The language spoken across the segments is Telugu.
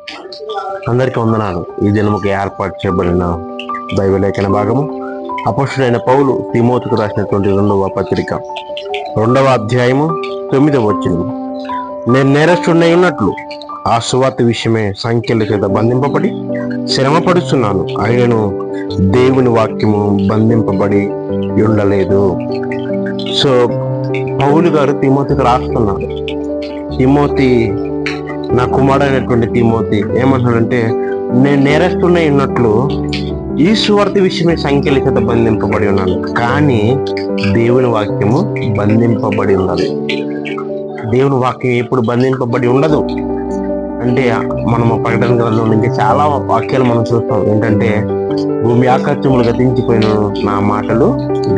అందరికీ వందనాలు. ఈ దినముకి ఏర్పాటు చేయబడిన దైవలేఖన భాగము అపొస్తలుడైన పౌలు తిమోతికి రాసినటువంటి 2వ పత్రిక 2వ అధ్యాయము 9వ వచనం. నేను నేరస్తుడై ఉన్నట్లు ఆ సువార్త విషయమే సంఖ్యల చేత బంధింపబడి శ్రమపడుతున్నాను, అయినను దేవుని వాక్యము బంధింపబడి ఉండలేదు. సో పౌలు గారు తిమోతికి రాస్తున్నారు. తిమోతి, నా కుమారుడైనటువంటి తిమోతి ఏమంటున్నాడంటే, నేను నేరస్తుడై ఉన్నట్లు ఈ సువార్త విషయమే సంఖ్యల చేత బంధింపబడి ఉన్నాను, కానీ దేవుని వాక్యము బంధింపబడి ఉన్నది. దేవుని వాక్యం ఎప్పుడు బంధింపబడి ఉండదు అంటే, మనము ప్రకటన గ్రంథంలో నుంచి చాలా వాక్యాలు మనం చూస్తాం. ఏంటంటే, భూమి ఆకాశములు గతించిపోయిన నా మాటలు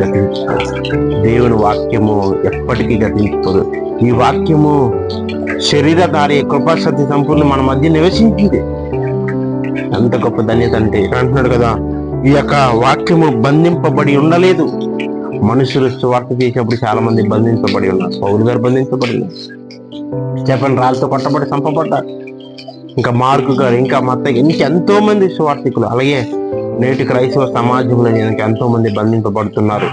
గతించుకోవు. దేవుని వాక్యము ఎప్పటికీ గతించుకోదు. ఈ వాక్యము శరీరధారి కృపా సత్య సంపూర్ణ మన మధ్య నివసించింది. ఎంత గొప్ప ధన్యత అంటే, ఇక్కడ అంటున్నాడు కదా, ఈ యొక్క వాక్యము బంధింపబడి ఉండలేదు. మనుషులు సువార్త చేసేప్పుడు చాలా మంది బంధించబడి ఉన్నారు. పౌలు గారు బంధించబడి ఉన్నారు. స్టెఫెన్ రాళ్ళతో కొట్టబడి చంపబడ్డారు. ఇంకా మార్కు గారు, ఇంకా ఇంకెంతో మంది సువార్థికులు, అలాగే నేటి క్రైస్తవ సమాజంలో ఎంతో మంది బంధింపబడుతున్నారు.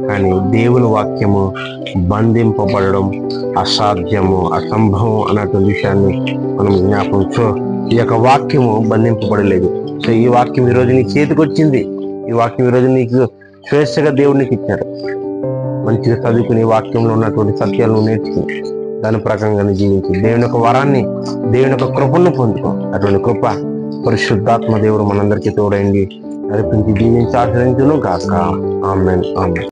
కానీ దేవుని వాక్యము బంధింపబడడం అసాధ్యము, అసంభవం అన్నటువంటి విషయాన్ని మనం జ్ఞాపకం. ఈ యొక్క వాక్యము బంధింపబడలేదు. సో ఈ వాక్యం ఈరోజు నీ చేతికి వచ్చింది. ఈ వాక్యం ఈరోజు నీకు స్వేచ్ఛగా దేవునికి ఇచ్చారు. మంచిగా చదువుకుని వాక్యంలో ఉన్నటువంటి సత్యాలను నేర్చుకుని దాని ప్రకారంగా జీవించి దేవుని యొక్క వరాన్ని, దేవుని యొక్క కృపను పొందుకో. అటువంటి కృప పరిశుద్ధాత్మ దేవుడు మనందరికీ తోడైంది నడిపించి జీవించి ఆచరించును గాక. ఆమేన్. ఆమేన్.